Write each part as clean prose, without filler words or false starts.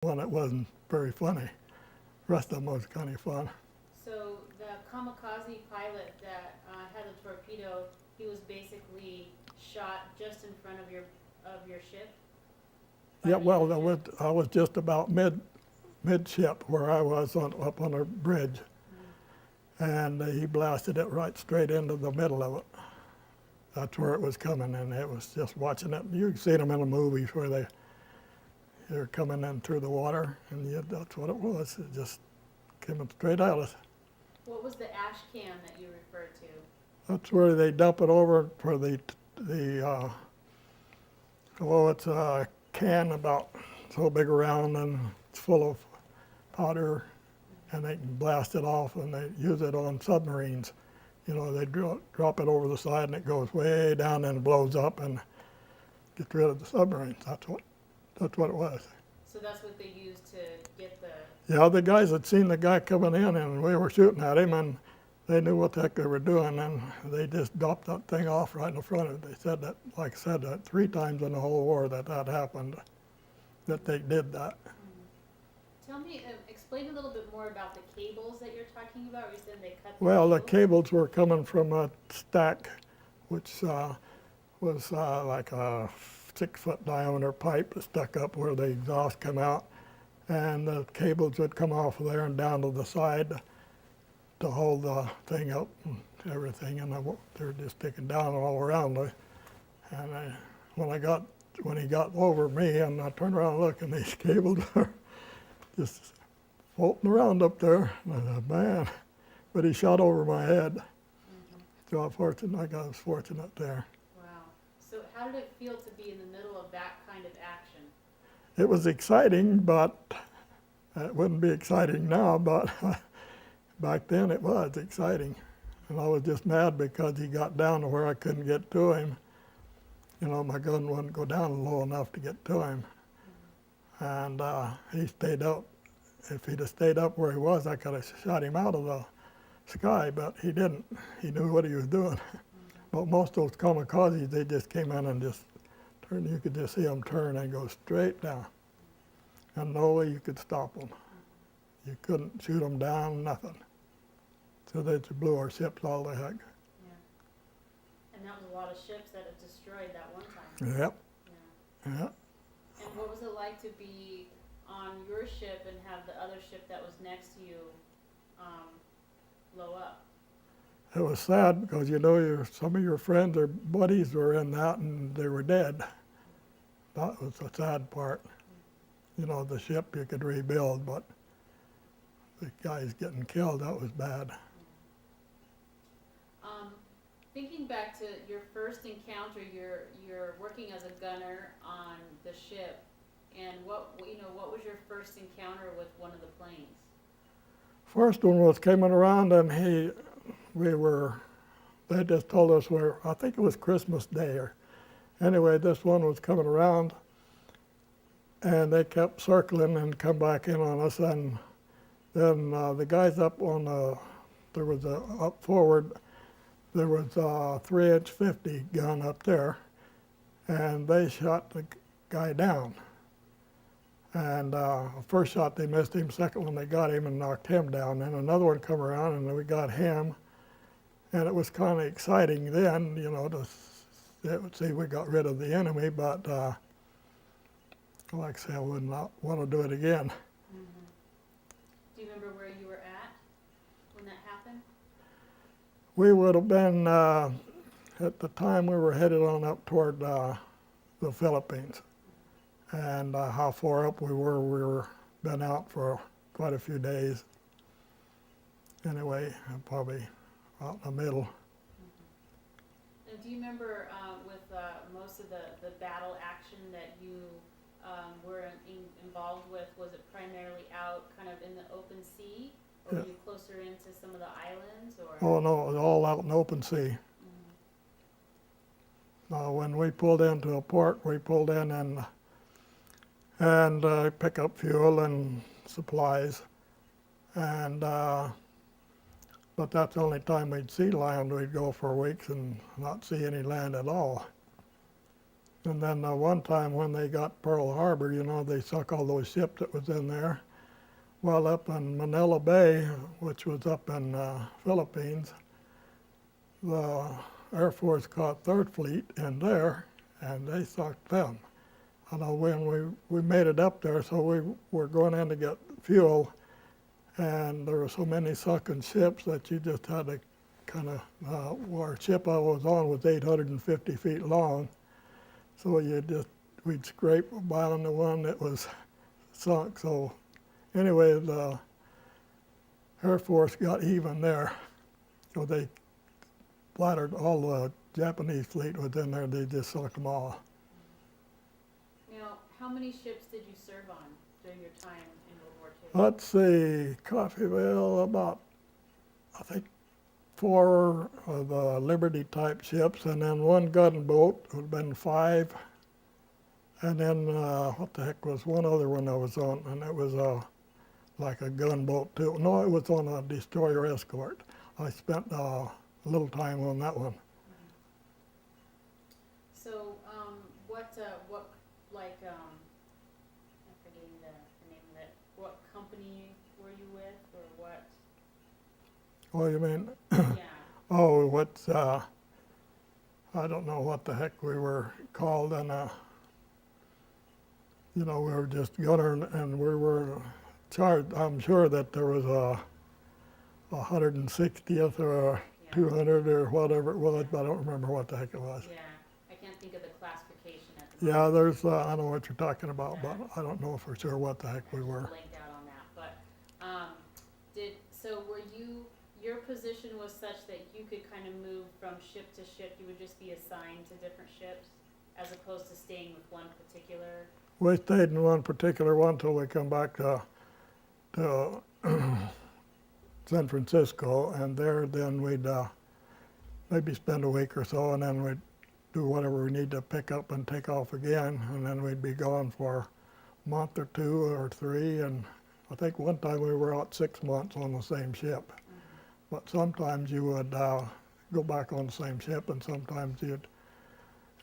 one that wasn't very funny. The rest of them was kind of fun. So the kamikaze pilot that had the torpedo, he was basically shot just in front of your ship. By Yeah, the well, other ship? I was just about midship where I was up on a bridge, and he blasted it right straight into the middle of it. That's where it was coming, and it was just watching it. You've seen them in the movies where they're coming in through the water, and yeah, that's what it was. It just came straight at us. What was the ash can that you referred to? That's where they dump it over for the it's a can about so big around, and it's full of powder, and they can blast it off, and they use it on submarines. You know, they drop it over the side, and it goes way down and blows up and gets rid of the submarines. That's what it was. So that's what they used to get the. Yeah, the guys had seen the guy coming in, and we were shooting at him, and they knew what the heck they were doing, and they just dropped that thing off right in front of it. They said that, like I said, that 3 times in the whole war that happened, that they did that. Tell me, explain a little bit more about the cables that you're talking about. You said they cut. Well, the cable? cables were coming from a stack, which was like a 6-foot diameter pipe that stuck up where the exhaust come out, and the cables would come off of there and down to the side to hold the thing up and everything, and they're just sticking down all around it. And when he got over me, and I turned around and looked, and these cables are just floating around up there. And I thought, man, but he shot over my head. So I was fortunate there. Wow. So how did it feel to be in the middle of that kind of action? It was exciting, but it wouldn't be exciting now, but back then it was exciting. And I was just mad because he got down to where I couldn't get to him. You know, my gun wouldn't go down low enough to get to him. And he stayed up. If he'd have stayed up where he was, I could have shot him out of the sky, but he didn't. He knew what he was doing. But most of those kamikazes, they just came in and just turned. You could just see them turn and go straight down. And no way you could stop them. You couldn't shoot them down, nothing. So they just blew our ships all the heck. Yeah. And that was a lot of ships that it destroyed that one time. Yep. Yeah. Yep. And what was it like to be on your ship and have the other ship that was next to you blow up? It was sad because, you know, some of your friends or buddies were in that and they were dead. That was the sad part. You know, the ship you could rebuild, but the guys getting killed, that was bad. Thinking back to your first encounter, you're working as a gunner on the ship, and what was your first encounter with one of the planes? First one was coming around, and they just told us I think it was Christmas Day, or anyway, this one was coming around, and they kept circling and come back in on us, and then the guys up forward, there was a 3-inch 50 gun up there, and they shot the guy down. And first shot they missed him, second one they got him and knocked him down. And another one come around and we got him. And it was kind of exciting then, you know, to see we got rid of the enemy, but like I say, I would not want to do it again. Mm-hmm. Do you remember where you were at when that happened? We would have been, at the time we were headed on up toward the Philippines. And how far up we were been out for quite a few days. Anyway, probably out in the middle. Mm-hmm. And do you remember with most of the battle action that you were involved with, was it primarily out kind of in the open sea? Or were you closer into some of the islands? Or? Oh no, it was all out in the open sea. Mm-hmm. When we pulled into a port, we pulled in and pick up fuel and supplies. And but that's the only time we'd see land. We'd go for weeks and not see any land at all. And then one time when they got Pearl Harbor, you know, they sunk all those ships that was in there. Well, up in Manila Bay, which was up in Philippines, the Air Force caught Third Fleet in there, and they sunk them. I know when we made it up there, so we were going in to get fuel, and there were so many sunken ships that you just had to kind of, our ship I was on was 850 feet long, so we'd scrape by on the one that was sunk. So anyway, the Air Force got even there, so they splattered all the Japanese fleet was in there. They just sunk them all. Now, how many ships did you serve on during your time in World War II? Let's see, Coffeyville, about, I think, 4 of the Liberty type ships, and then 1 gunboat, would have been 5. And then, what the heck was one other one I was on, and it was like a gunboat too. No, it was on a destroyer escort. I spent a little time on that one. So, what, like, I'm forgetting the name of it. What company were you with, or what? Oh, you mean, Yeah. oh, what's, I don't know what the heck we were called, and, you know, we were just gunner, and we were charged. I'm sure that there was a 160th or a Yeah. 200 or whatever it was, but I don't remember what the heck it was. Yeah, I can't think of the classification at the Yeah, moment. there's, I know what you're talking about, Yeah. but I don't know for sure what the heck we were. Blanked out on that, but, so were you, your position was such that you could kind of move from ship to ship, you would just be assigned to different ships, as opposed to staying with one particular? We stayed in one particular one till we come back to San Francisco, and there then we'd maybe spend a week or so, and then we'd do whatever we need to pick up and take off again, and then we'd be gone for a month or 2 or 3, and I think one time we were out 6 months on the same ship. Mm-hmm. But sometimes you would go back on the same ship, and sometimes you'd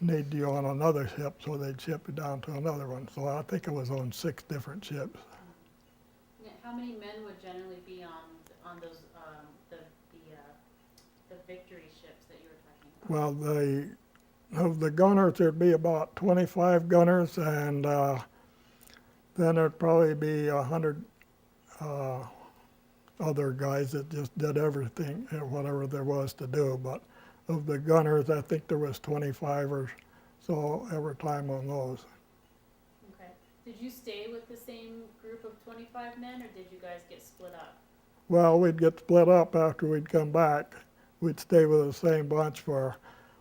need you on another ship, so they'd ship you down to another one. So I think it was on 6 different ships. Yeah, how many men would generally be on those, the Victory ships that you were talking about? Well, of the gunners, there'd be about 25 gunners, and then there'd probably be 100 other guys that just did everything, whatever there was to do. But of the gunners, I think there was 25 or so every time on those. Okay. Did you stay with the same group of 25 men, or did you guys get split up? Well, we'd get split up after we'd come back. We'd stay with the same bunch for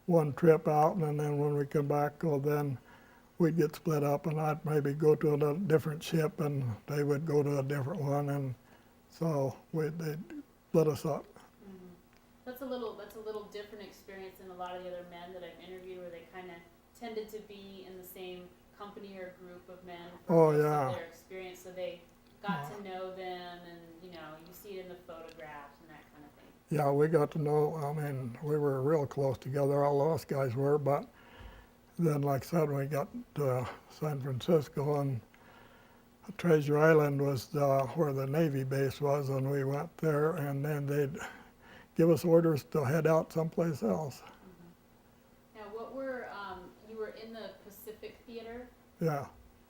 one trip out, and then when we come back, well, then we'd get split up, and I'd maybe go to a different ship, and they would go to a different one, and so they'd split us up. Mm-hmm. That's a little different experience than a lot of the other men that I've interviewed, where they kind of tended to be in the same company or group of men Oh, for most yeah. of their experience, so they got to know them, and you see it in the photographs and that kind of thing. Yeah, we got to know, I mean, we were real close together, all those guys were, but then, like I said, we got to San Francisco, and Treasure Island was where the Navy base was, and we went there, and then they'd give us orders to head out someplace else. Mm-hmm. Now, you were in the Pacific Theater, Yeah.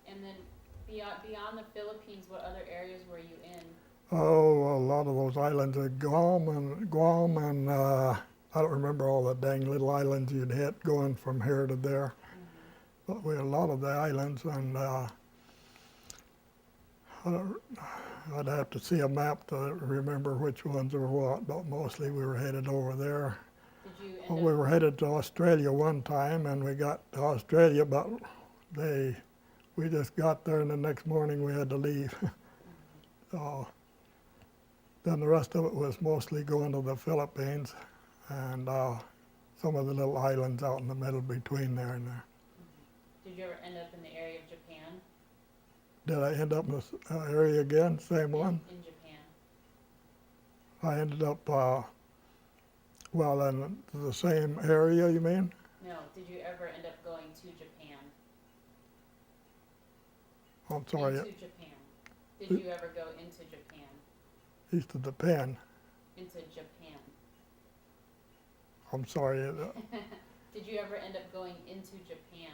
and then beyond the Philippines, what other areas were you in? Oh, a lot of those islands, Guam, and I don't remember all the dang little islands you'd hit going from here to there. Mm-hmm. But we had a lot of the islands, and I'd have to see a map to remember which ones were what, but mostly we were headed over there. Did you Well, end we up? were headed to Australia one time, and we got to Australia, but we just got there, and the next morning we had to leave. So then the rest of it was mostly going to the Philippines and some of the little islands out in the middle between there and there. Did you ever end up in the area of Japan? Did I end up in this area again? Same one? In Japan. I ended up, well, in the same area, you mean? No, did you ever end up going to Japan? I'm sorry, Into Japan. Did you ever go into Japan? east of the Pen. Into Japan. I'm sorry, Did you ever end up going into Japan?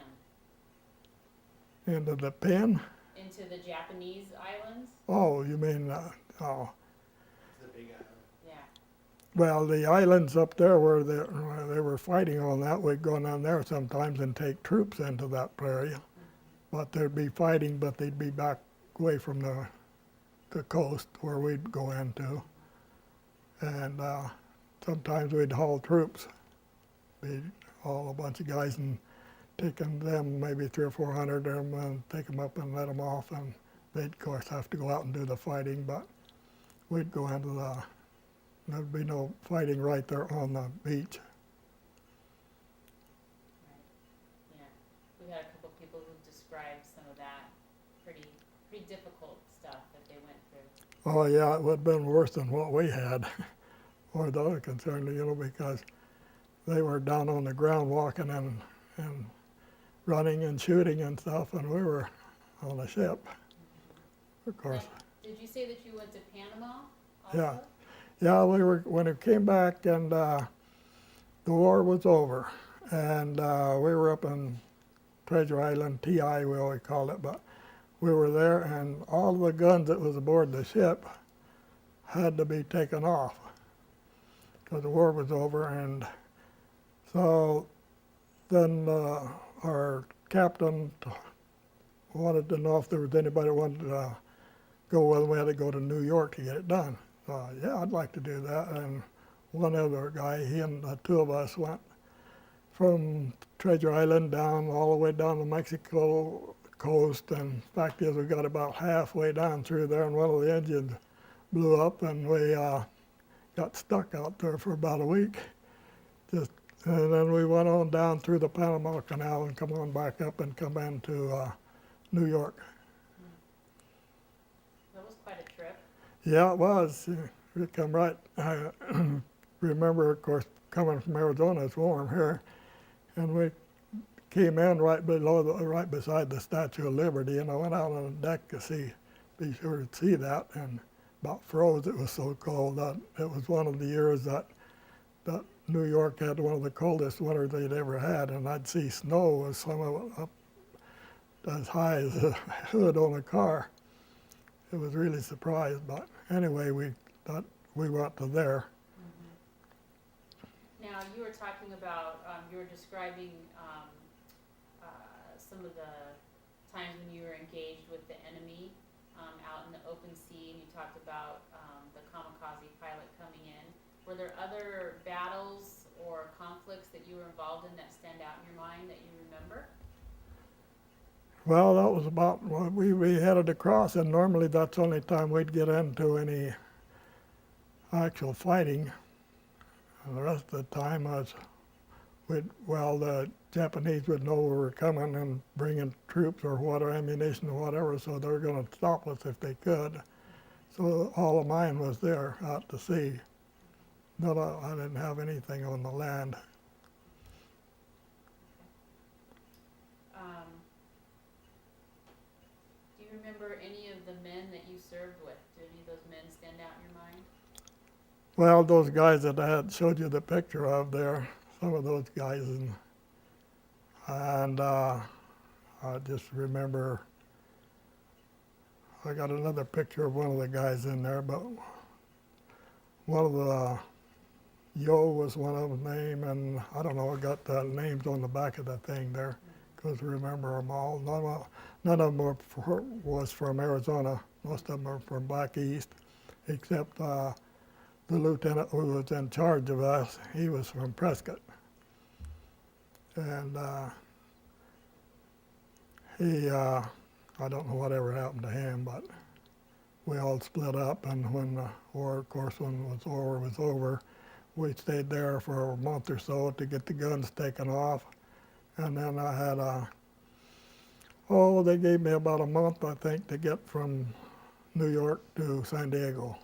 into the Pen? Into the Japanese islands? Oh, you mean, oh. It's a big island. Yeah. Well, the islands up there where they were fighting on that, we'd go down there sometimes and take troops into that area. But there'd be fighting, but they'd be back away from the coast where we'd go into. And sometimes we'd haul troops. We'd haul a bunch of guys and taking them, maybe 300 or 400 of them, and take them up and let them off. And they'd, of course, have to go out and do the fighting, but we'd go into there'd be no fighting right there on the beach. Right. Yeah. We had a couple people who described some of that pretty difficult stuff that they went through. Oh yeah, it would have been worse than what we had, or the other concern, because they were down on the ground walking and running and shooting and stuff, and we were on a ship, of course. Now, did you say that you went to Panama also? Yeah. Yeah, when it came back and the war was over, and we were up in Treasure Island, TI we always called it, but we were there, and all the guns that was aboard the ship had to be taken off because the war was over. And so then our captain wanted to know if there was anybody who wanted to go with him. We had to go to New York to get it done. Yeah, I'd like to do that. And one other guy, he and the two of us went from Treasure Island down all the way down to Mexico coast. And the fact is, we got about halfway down through there, and one of the engines blew up, and we got stuck out there for about a week. And then we went on down through the Panama Canal and come on back up and come into New York. That was quite a trip. Yeah, it was. We come right. I remember, of course, coming from Arizona. It's warm here, and we came in right beside the Statue of Liberty, and I went out on the deck to be sure to see that, and about froze. It was so cold that it was one of the years that New York had one of the coldest winters they'd ever had, and I'd see snow with some of it up as high as the hood on a car. It was really surprised, but anyway, we thought we went to there. Now, you were talking about, you were describing some of the times when you were engaged with the enemy out in the open sea, and you talked about the kamikaze pilot coming in. Were there other battles or conflicts that you were involved in that stand out in your mind that you remember? Well, that was about what we headed across, and normally that's the only time we'd get into any actual fighting. And the rest of the time the Japanese would know we were coming and bringing troops or whatever, ammunition or whatever, so they were going to stop us if they could. So all of mine was there out to sea. No, I didn't have anything on the land. Do you remember any of the men that you served with? Did any of those men stand out in your mind? Well, those guys that I had showed you the picture of there, some of those guys, and I just remember I got another picture of one of the guys in there, but one of the Yo was one of them name, and I don't know, I got the names on the back of the thing there, because I remember them all. None of them was from Arizona. Most of them are from back east, except the lieutenant who was in charge of us. He was from Prescott. And I don't know whatever happened to him, but we all split up, and when the war, of course, when the war was over, we stayed there for a month or so to get the guns taken off. And then I had they gave me about a month, I think, to get from New York to San Diego,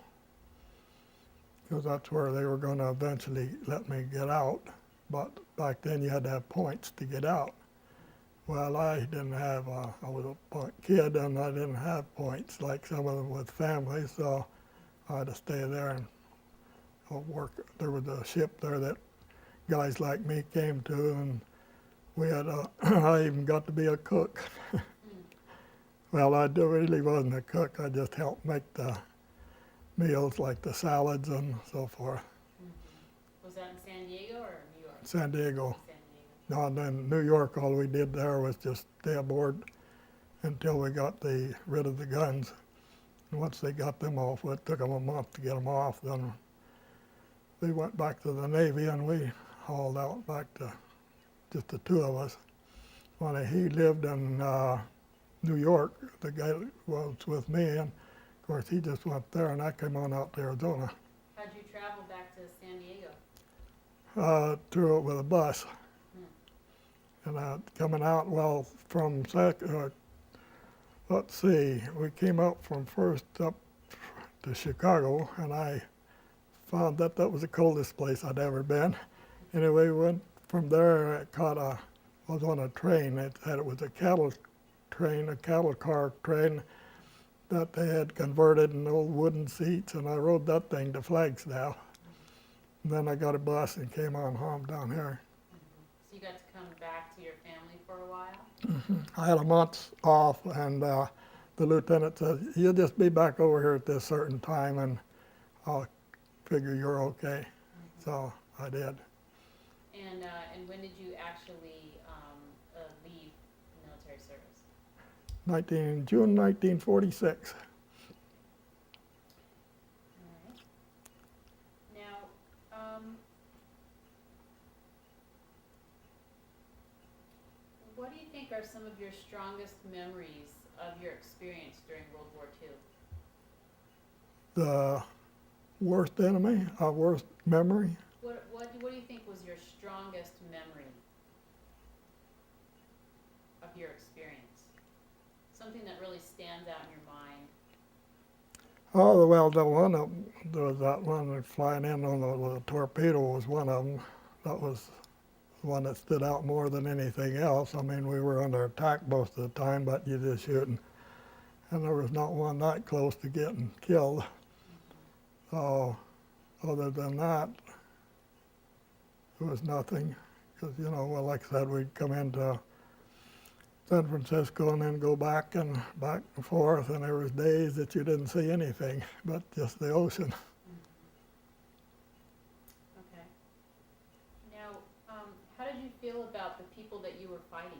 because that's where they were going to eventually let me get out. But back then you had to have points to get out. Well, I didn't have, I was a kid and I didn't have points like some of them with families, so I had to stay there and work. There was a ship there that guys like me came to, and we had I even got to be a cook. Well, really wasn't a cook. I just helped make the meals like the salads and so forth. Was that in San Diego or New York? San Diego. San Diego. No, and then New York, all we did there was just stay aboard until we got rid of the guns. And once they got them off, it took them a month to get them off. Then we went back to the Navy and we hauled out back to just the two of us. When he lived in New York, the guy that was with me, and of course he just went there and I came on out to Arizona. How'd you travel back to San Diego? Through it with a bus. And coming out, well, from, let's see, we came up from first up to Chicago, and I found that was the coldest place I'd ever been. Anyway, we went from there, was on a train. It was a cattle train, a cattle car train that they had converted in old wooden seats, and I rode that thing to Flagstaff. And then I got a bus and came on home down here. So you got to come back to your family for a while? I had a month off, and the lieutenant said, "You'll just be back over here at this certain time, and I'll figure you're okay." So I did. And when did you actually leave military service? June 1946. All right. Now, what do you think are some of your strongest memories of your experience during World War II? The worst enemy, our worst memory. What do you think was your strongest memory of your experience? Something that really stands out in your mind. Oh, well, there was that one flying in on the torpedo was one of them. That was the one that stood out more than anything else. I mean, we were under attack most of the time, but you just shooting. And there was not one that close to getting killed. So, other than that, there was nothing. Because, well, like I said, we'd come into San Francisco and then go back and forth, and there was days that you didn't see anything but just the ocean. Okay. Now, how did you feel about the people that you were fighting?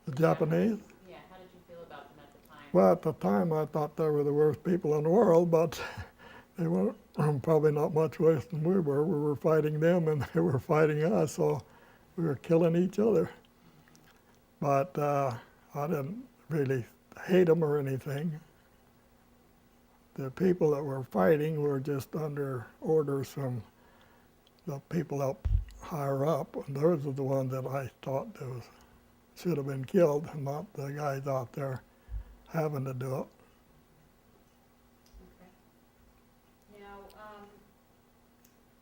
The Japanese? Yeah, how did you feel about them at the time? Well, at the time I thought they were the worst people in the world, but they weren't probably not much worse than we were. We were fighting them and they were fighting us, so we were killing each other. But I didn't really hate them or anything. The people that were fighting were just under orders from the people up higher up, and those are the ones that I thought should have been killed, not the guys out there having to do it. Okay. Now,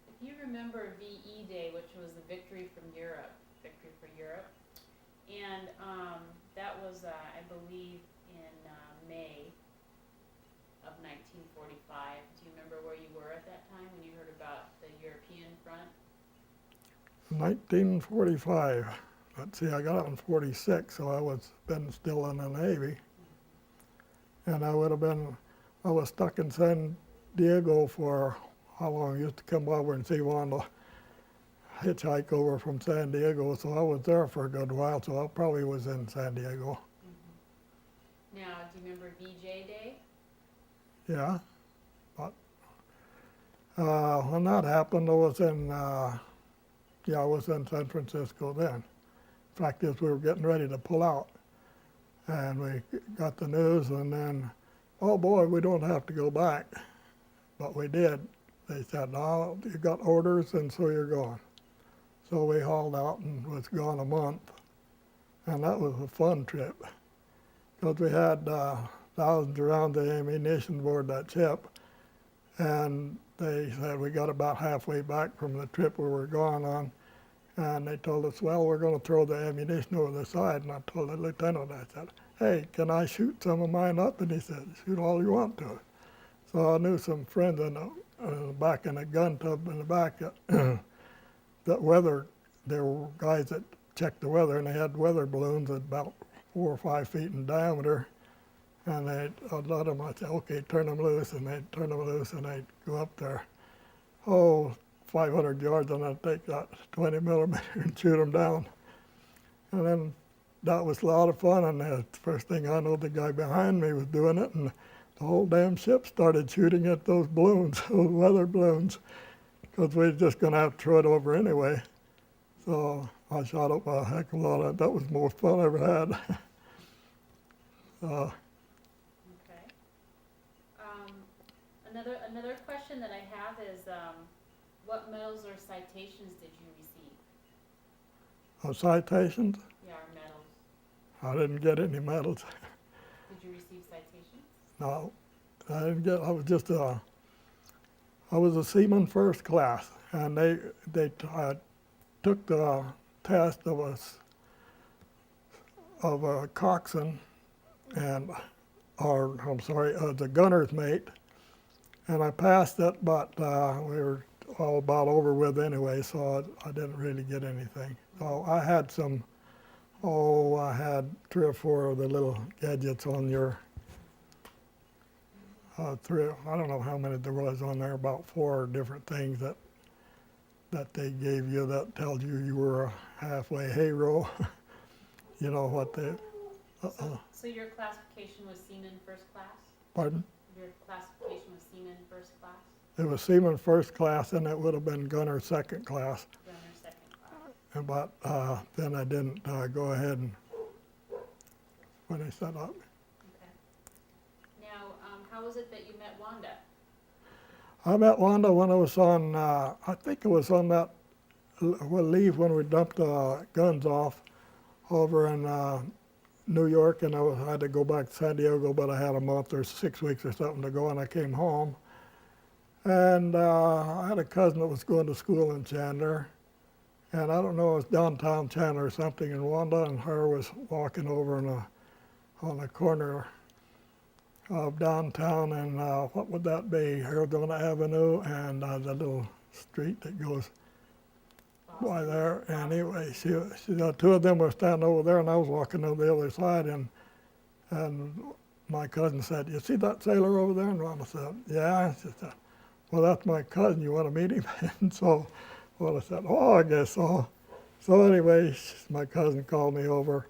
if you remember VE Day, which was the Victory for Europe, and that was, I believe, in May of 1945. Do you remember where you were at that time when you heard about the European front? 1945. Let's see, I got out in 46, so I was still in the Navy. And I was stuck in San Diego for how long? I used to come over and see one hitchhike over from San Diego, so I was there for a good while, so I probably was in San Diego. Now, do you remember VJ Day? Yeah. But when that happened, I was in San Francisco then. In fact, as we were getting ready to pull out, and we got the news, and then, oh boy, we don't have to go back. But we did. They said, no, you got orders, and so you're going. So we hauled out and was gone a month. And that was a fun trip, because we had thousands of rounds of ammunition aboard that ship. And they said we got about halfway back from the trip we were going on, And they told us, well, we're going to throw the ammunition over the side. And I told the lieutenant, I said, hey, can I shoot some of mine up? And he said, shoot all you want to. So I knew some friends in the back in a gun tub in the back that weather, there were guys that checked the weather, and they had weather balloons about 4 or 5 feet in diameter. And I'd let them, I'd say, okay, turn them loose, and they'd turn them loose, and they'd go up there, 500 yards, and I'd take that 20 millimeter and shoot them down. And then that was a lot of fun, and the first thing I know, the guy behind me was doing it, and the whole damn ship started shooting at those balloons, those weather balloons, because we were just going to have to throw it over anyway. So I shot up a heck of a lot of it. That was the most fun I ever had. Okay. Another question that I have is, what medals or citations did you receive? Citations? Yeah, or medals. I didn't get any medals. Did you receive citations? No, I didn't get. I was a seaman first class, and I took the test of a coxswain and, the gunner's mate, and I passed it, but we were all about over with anyway, so I didn't really get anything. So I had I had 3 or 4 of the little gadgets on your, I don't know how many there was on there, about 4 different things that they gave you that tells you were a halfway hero. You know what they, So your classification was Seaman First Class? pardon? Your classification was Seaman First Class? It was seaman first class, and it would have been gunner second class. Gunner Second Class. But then I didn't go ahead and finish that up. Okay. Now, how was it that you met Wanda? I met Wanda when I was on, I think it was on that leave when we dumped the guns off over in New York, and I had to go back to San Diego, but I had a month or 6 weeks or something to go, and I came home. And I had a cousin that was going to school in Chandler, and I don't know, it was downtown Chandler or something, and Wanda and her was walking over on the corner of downtown, and what would that be, Arizona Avenue, and the little street that goes by there. And anyway, the 2 of them were standing over there, and I was walking on the other side, and my cousin said, you see that sailor over there? And Wanda said, yeah. She said, well, that's my cousin, you want to meet him? And so Wanda said, oh, I guess so. So anyway, my cousin called me over,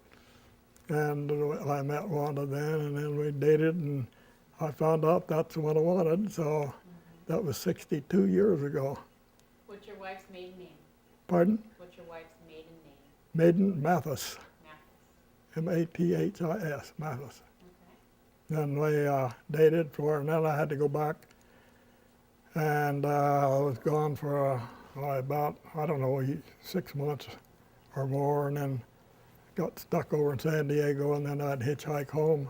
and I met Wanda then, and then we dated, and I found out that's the one I wanted, so that was 62 years ago. What's your wife's maiden name? Pardon? What's your wife's maiden name? Maiden Mathis, Mathis. Mathis, Mathis. Okay. Then we dated and then I had to go back, and I was gone for about, I don't know, 6 months or more, and then got stuck over in San Diego, and then I'd hitchhike home